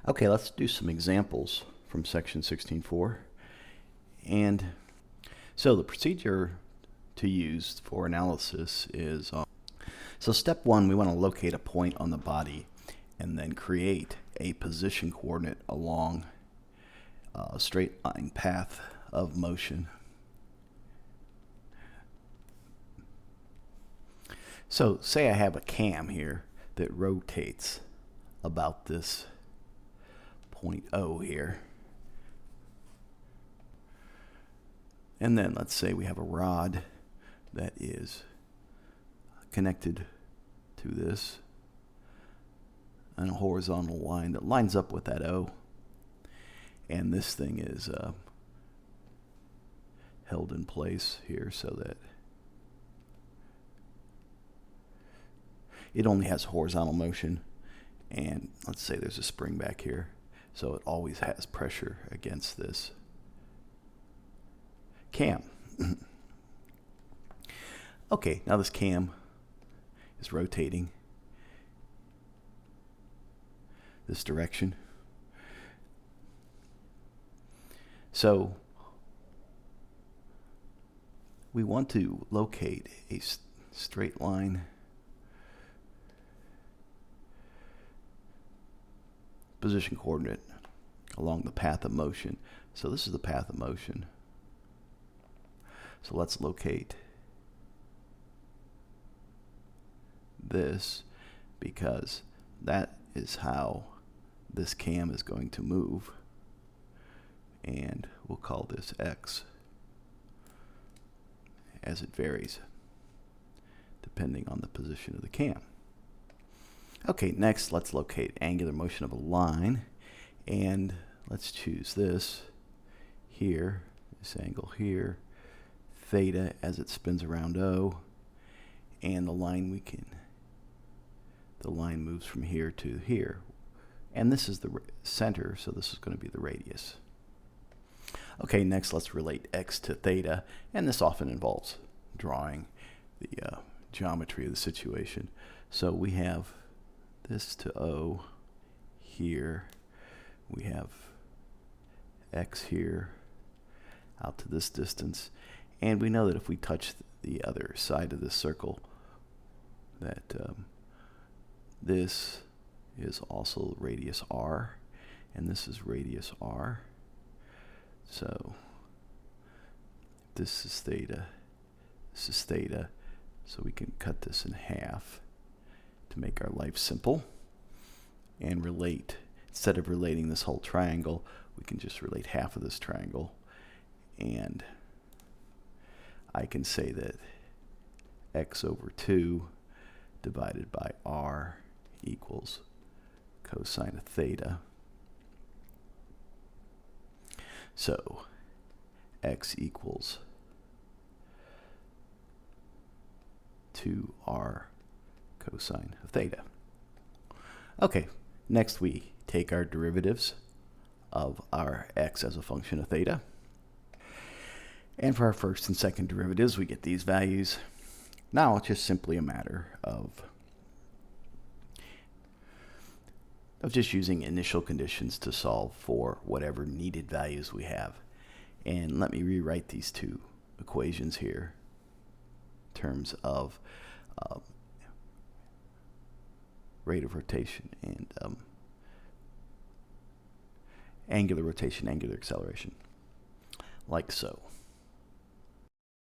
Okay, let's do some examples from section 16.4. And so the procedure to use for analysis is, so step one, we want to locate a point on the body and then create a position coordinate along a straight line path of motion. So say I have a cam here that rotates about this point O here. And then let's say we have a rod that is connected to this on a horizontal line that lines up with that O. And this thing is held in place here so that it only has horizontal motion. And let's say there's a spring back here, so it always has pressure against this cam. Okay, now this cam is rotating this direction. So we want to locate a straight line position coordinate along the path of motion. So this is the path of motion. So let's locate this, because that is how this cam is going to move. And we'll call this X, as it varies depending on the position of the cam. Okay, next let's locate angular motion of a line, and let's choose this here, this angle here, theta as it spins around O, and the line moves from here to here, and this is the center, so this is going to be the radius. Okay, next let's relate X to theta, and this often involves drawing the geometry of the situation. So we have this to O here, we have X here out to this distance, and we know that if we touch the other side of this circle, that this is also radius R, and this is radius R. So this is theta, this is theta, so we can cut this in half to make our life simple and relate. Instead of relating this whole triangle, we can just relate half of this triangle, and I can say that X over 2 divided by R equals cosine of theta. So X equals 2R cosine of theta. Okay, next we take our derivatives of our X as a function of theta. And for our first and second derivatives, we get these values. Now it's just simply a matter of just using initial conditions to solve for whatever needed values we have. And let me rewrite these two equations here in terms of rate of rotation and angular rotation, angular acceleration, like so.